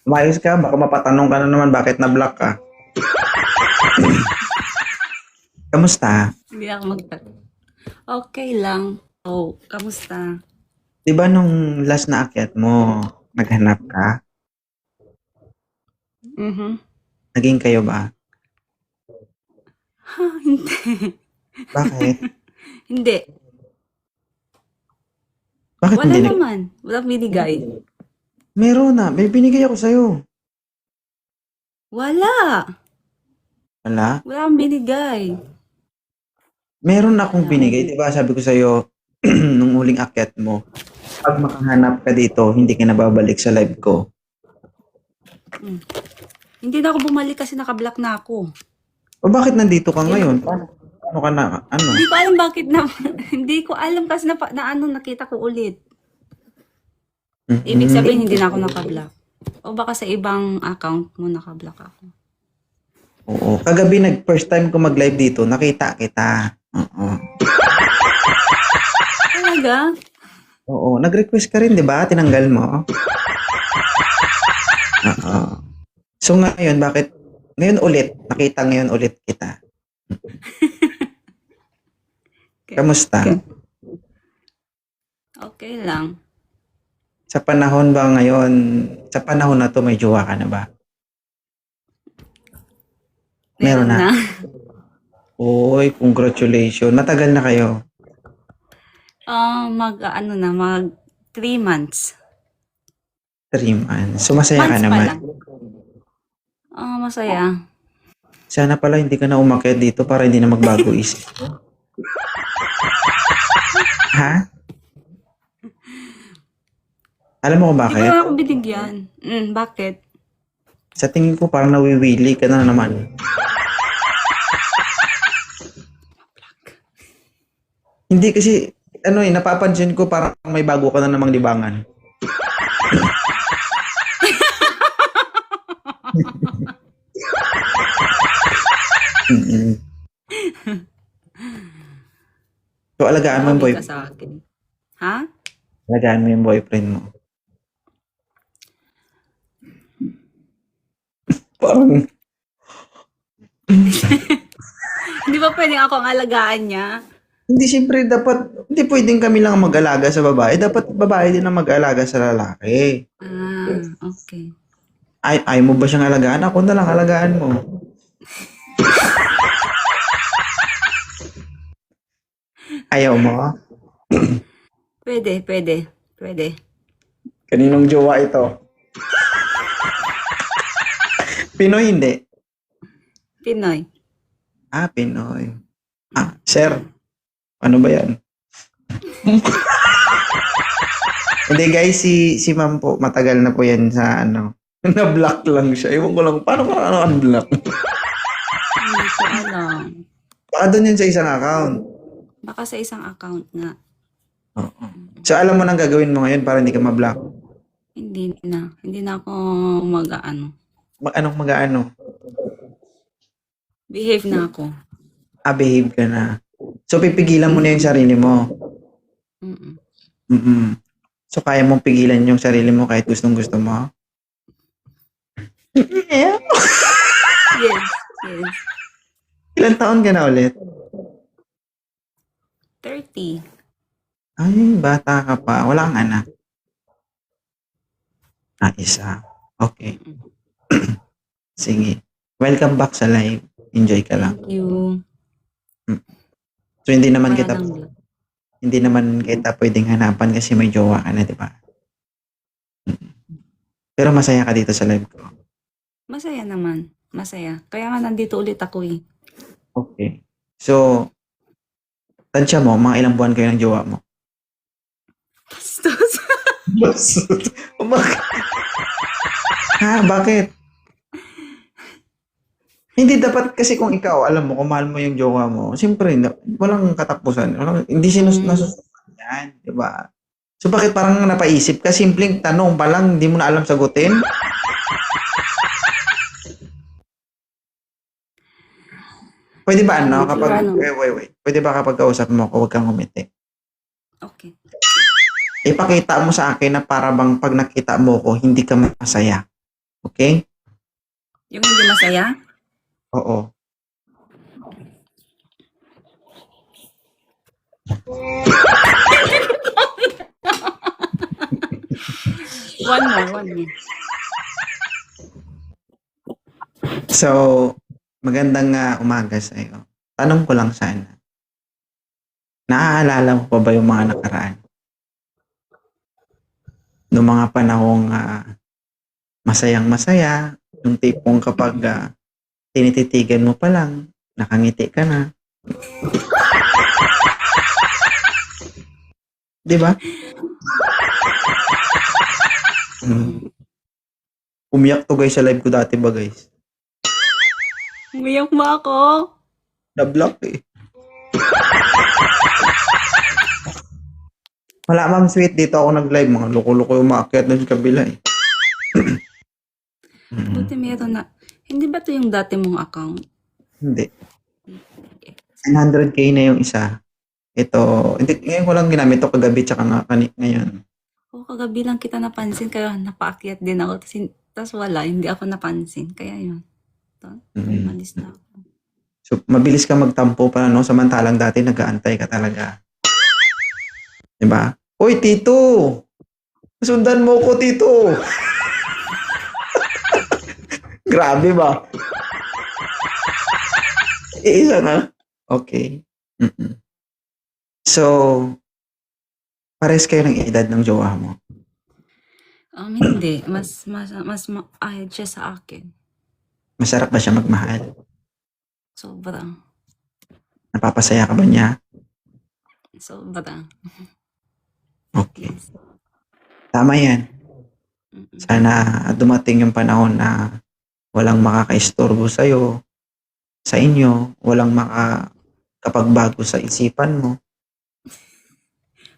Umayos ka, baka mapatanong ka na naman bakit na-block ka. Kamusta? Hindi ako Okay lang. Oh, kamusta? Di ba nung last na akyat mo, naghanap ka? Mhm. Naging kayo ba? Ha, hindi. Bakit? Hindi. Bakit Wala hindi nag... naman. Walang binigay. Meron na, may binigay ako sa'yo. Wala. Wala? Wala akong binigay. Meron akong Wala. binigay, di ba? Sabi ko sa'yo, nung huling akyat mo, pag makahanap ka dito, hindi ka na babalik sa live ko. Mm. Hindi na ako bumalik kasi nakablock na ako. O bakit nandito ka Yan. ngayon? Paano ka na, ano? Hindi ko alam bakit na, hindi ko alam kasi na ano nakita ko ulit. Ibig Mhm. sabihin hindi na ako nakablock. O baka sa ibang account mo nakablock ako. Oo. Kagabi, first time ko mag-live dito, nakita kita. Oo. Talaga? Oo. Nag-request ka rin, di ba? Tinanggal mo. Oo. So ngayon, bakit? Ngayon ulit. Nakita ngayon ulit kita. Okay. Kamusta? Okay lang. Sa panahon ba ngayon, sa panahon na to, may jowa ka na ba? Meron Meron na. na. Uy, congratulations. Matagal na kayo. Ano na, mag 3 months. 3 months. So masaya ka Months pa naman. lang. Masaya. Sana pala hindi ka na umakyat dito para hindi na magbago isip. Ha? Alam mo kung Hindi ko bakit? na ako binigyan. Bakit? Sa tingin ko parang nawiwili ka na naman. Hindi kasi, napapansin ko parang may bago ka na namang libangan. Mm-mm. So, alagaan mo yung Grabe ka boyfriend. sa akin. Ha? Alagaan mo yung boyfriend mo. Parang, Hindi ba pwedeng ako ang alagaan niya? hindi siyempre dapat, hindi pwedeng kami lang ang mag-alaga sa babae. Dapat babae din ang mag-alaga sa lalaki. Okay. Ay mo ba siyang alagaan? Ako na lang alagaan mo. Ayaw mo? Pwede, pwede, pwede. Kaninong jowa ito? Pinoy hindi. Pinoy. Pinoy. Sir, ano ba yan? Hindi guys, si ma'am po, matagal na po yan sa na-block lang siya. Ewan ko lang, paano ka unblock? Hindi ko alam. Baka doon yan sa isang account. Baka sa isang account nga. Oo. So alam mo nang gagawin mo ngayon para hindi ka ma-block. Hindi na. Hindi na ako mag-ano. Anong mag-ano? Behave na ako. Behave ka na. So pipigilan mo na yung sarili mo. Mm-mm. Mm-mm. So kaya mong pigilan yung sarili mo kahit gustong gusto mo? Yes, yes. Ilan taon ka na ulit? 30. Ay, bata ka pa. Wala kang anak. Isa. Okay. Sige. Welcome back sa live. Enjoy ka lang. Thank you. So hindi naman Para kita lang vlog. hindi naman kita pwedeng hanapan kasi may jowa ka na, di ba? Pero masaya ka dito sa live ko. Masaya naman. Masaya. Kaya nga nandito ulit ako eh. Okay. So, tansya mo, mga ilang buwan kayo ng jowa mo? Bastos. Bakit? Hindi dapat kasi kung ikaw, alam mo, kung mahal mo yung jowa mo, siyempre, walang katapusan. Hindi nasusunod yan, di ba? So, bakit parang napaisip ka? Simpleng tanong pa lang, hindi mo na alam sagutin? Pwede ba kapag, wait. Pwede ba kapag kausap mo ako, huwag kang ngumiti? Okay. Ipakita mo sa akin na para bang pag nakita mo ko, hindi ka masaya. Okay? Yung hindi masaya? Oo. One more. So, magandang umaga sa'yo. Tanong ko lang sana, naaalala mo pa ba yung mga nakaraan? Noong mga panahong masayang-masaya, yung tipong kapag tinititigan mo pa lang, nakangiti ka na. Di ba? Umiyak to guys sa live ko dati ba guys? Umiyak ba ako? Na-block eh. Wala ma'am sweet, dito ako nag-live. Mga loko-loko yung umaakyat na sa kabila eh. Buti meron na. Hindi ba to yung dati mong account? Hindi. 900k na yung isa. Ito, hindi, ngayon ko lang ginamit ito kagabi tsaka nga ngayon. O, kagabi lang kita napansin, kaya napaakyat din ako. Tapos wala, hindi ako napansin. Kaya yun. Malis na ako. So, mabilis ka magtampo pa, no? Samantalang dati nag-aantay ka talaga. Diba? Hoy, Tito! Sundan mo ko, Tito! Grabe ba? Isa na. Okay. So, pares kayo ng edad ng jowa mo. Hindi. Mas ahid siya sa akin. Masarap ba siya magmahal? Sobrang. Napapasaya ka ba niya? Sobrang. Okay. Yes. Tama yan. Sana dumating yung panahon na walang makakaistorbo sa'yo, sa inyo, walang makakapagbago sa isipan mo.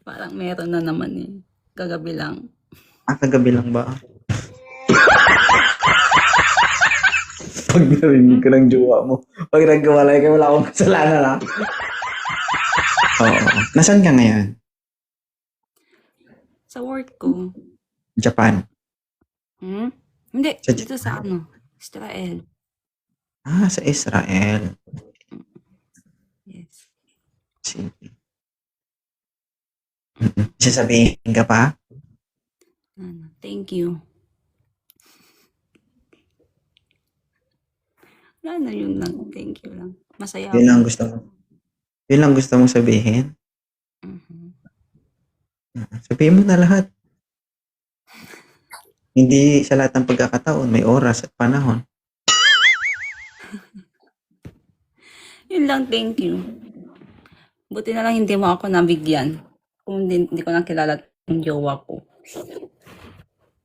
Parang meron na naman eh. Kagabi lang. Kagabi lang ba? Pag narinig ko ng jowa mo, pag nagkawalay ka, wala akong kasalanan ha. Oo. Nasaan ka ngayon? Sa work ko. Japan. Hindi. Sa Dito sa Israel. Sa Israel. Yes. Sige. Sasabihin ka pa? Thank you. Yun lang. Thank you lang. Masaya Yun lang ako. gusto mo. Yun lang gusto mong sabihin? Sabihin mo na lahat. Hindi sa lahat ng pagkakataon, may oras at panahon. Yun lang, thank you. Buti na lang hindi mo ako nabigyan. Kung hindi ko nakilala yung jowa ko.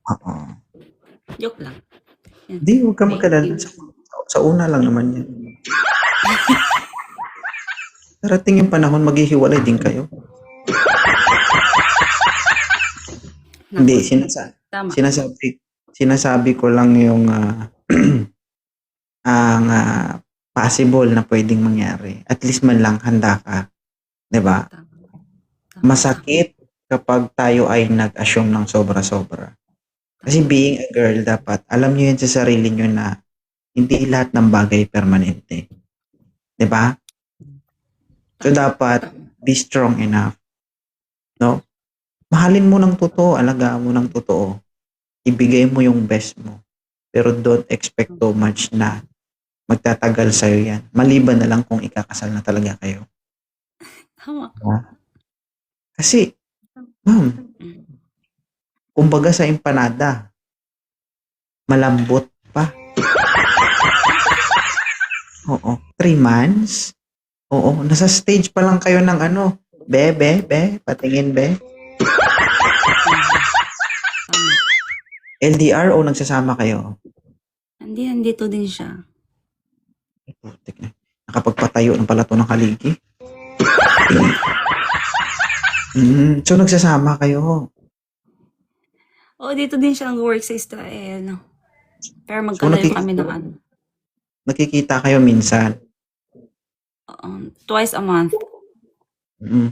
Oo. Joke lang. Yan. Hindi, huwag ka magkalala. Sa una lang naman yan. Darating yung panahon, maghihiwalay din kayo. Hindi, Tama. sinasabi ko lang yung ang possible na pwedeng mangyari. At least man lang handa ka. 'Di ba? Masakit kapag tayo ay nag-assume ng sobra-sobra. Kasi being a girl, dapat alam niyo yun sa sarili niyo na hindi lahat ng bagay permanente. 'Di ba? So dapat be strong enough. No? Mahalin mo ng totoo, alagaan mo ng totoo. Ibigay mo yung best mo. Pero don't expect too much na magtatagal sa'yo yan. Maliban na lang kung ikakasal na talaga kayo. Tama. Kasi, ma'am, kumbaga sa empanada, malambot pa. Oo. 3 months? Oo. Nasa stage pa lang kayo ng be, patingin be. LDR o nagsasama kayo? Hindi, nandito din siya. Putik na. Nakapagpatayo ng palato ng haligi. So nagsasama kayo? Oo, dito din siya nag-work sa Israel. Pero magkalayo kami ng Nakikita kayo minsan? Twice a month.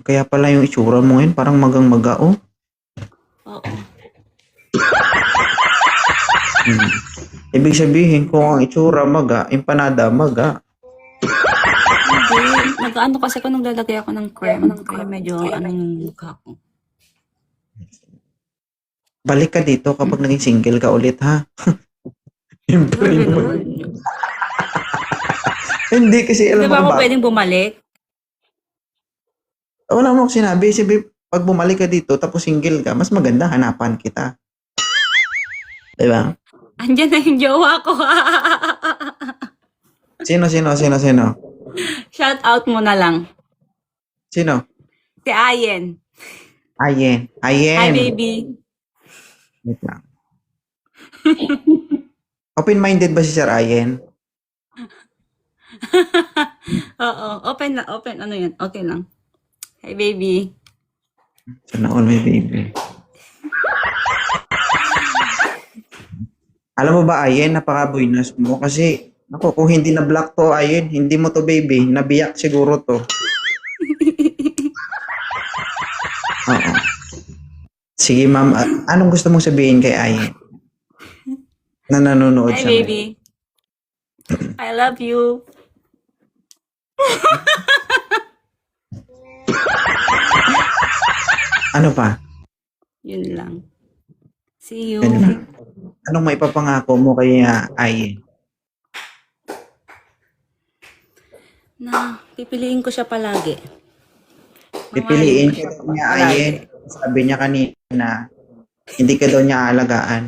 Kaya pala yung itsura mo ngayon parang magang-maga, oh. Oo. Ibig sabihin, kung ang itsura maga, empanada maga. Hindi. Nag-ano kasi ako naglalagay ako ng cream. Kaya medyo ano yung mukha ko. Balik ka dito kapag naging single ka ulit, ha? Siyempre Grabe naman. naman. Hindi kasi Di alam mo ba kung ako bakit. pwedeng bumalik? Wala mo akong sinabi. Sabi, pag bumalik ka dito tapos single ka, mas maganda hanapan kita. Diba? Andyan na yung jowa ko. Sino? Shout out mo na lang. Sino? Si Ayen. Ayen. Hi, baby. Wait lang. Open-minded ba si Sir Ayen? Oo. Open na. Open. Ano yun? Okay lang. Hi, baby. Sana all my baby. Alam mo ba, Ayen, napaka-buinas mo kasi ako, kung hindi na-block to, Ayen, hindi mo to, baby. Nabiyak siguro to. Oo. Sige, ma'am. Anong gusto mong sabihin kay Ayen? Na nanonood Hi, siya. baby. I love you. Ano pa? Yun lang. See you. Yan lang. Anong maipapangako mo kay Ayen? Na pipiliin ko siya palagi. Pipiliin Mamahalin ko ka siya daw niya, palagi. Ayen. Sabi niya kanina, hindi ka daw niya aalagaan.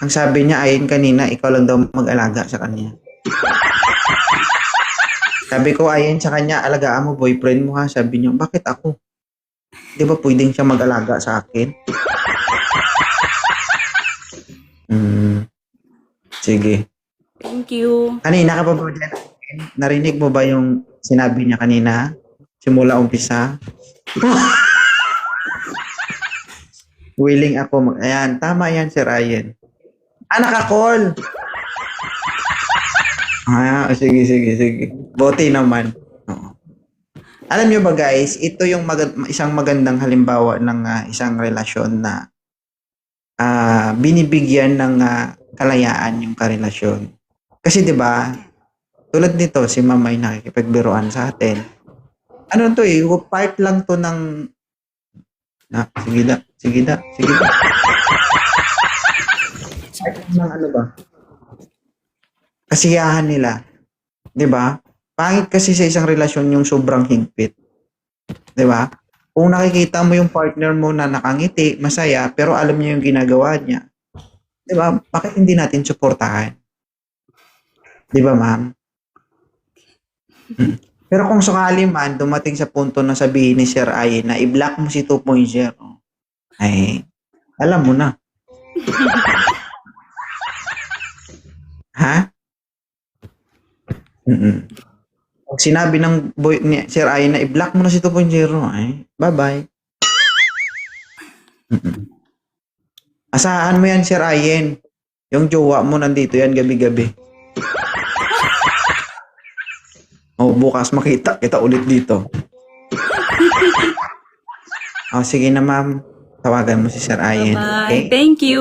Ang sabi niya, Ayen, kanina, ikaw lang daw mag-alaga sa kanya. Sabi ko, Ayen, sa kanya, alagaan mo, boyfriend mo ha. Sabi niya, bakit ako? Di ba pwedeng siya mag-alaga sa akin? Sige. Thank you. Kanina ka pa ba dyan? Narinig mo ba yung sinabi niya kanina? Simula umpisa? Willing ako ayan, tama yan, Sir Ayen. Naka-call! Sige. Buti naman. Oo. Alam niyo ba guys, ito yung isang magandang halimbawa ng isang relasyon na binibigyan ng kalayaan yung karelasyon. Kasi 'di ba, tulad nito si Mama ay nakikipagbiruan sa atin. Ano to part lang to ng sige da. Part lang ng ano ba? Kasiyahan nila. 'Di ba? Pangit kasi sa isang relasyon yung sobrang higpit. 'Di ba? Kung nakikita mo yung partner mo na nakangiti, masaya, pero alam niya yung ginagawa niya. 'Di ba? Bakit hindi natin suportahan? 'Di ba, ma'am? Pero kung sakali man dumating sa punto na sabihin ni Sir Ayen na i-block mo si 2.0, ay alam mo na. Ha? Pag sinabi ng boy ni Sir Ayen na i-block mo na si 2.0, ay bye-bye. Asahan mo yan, Sir Ayen. Yung jowa mo nandito yan gabi-gabi. Bukas makita kita ulit dito. Sige na, ma'am. Tawagan mo si Sir Ayen. Bye. Okay? Thank you.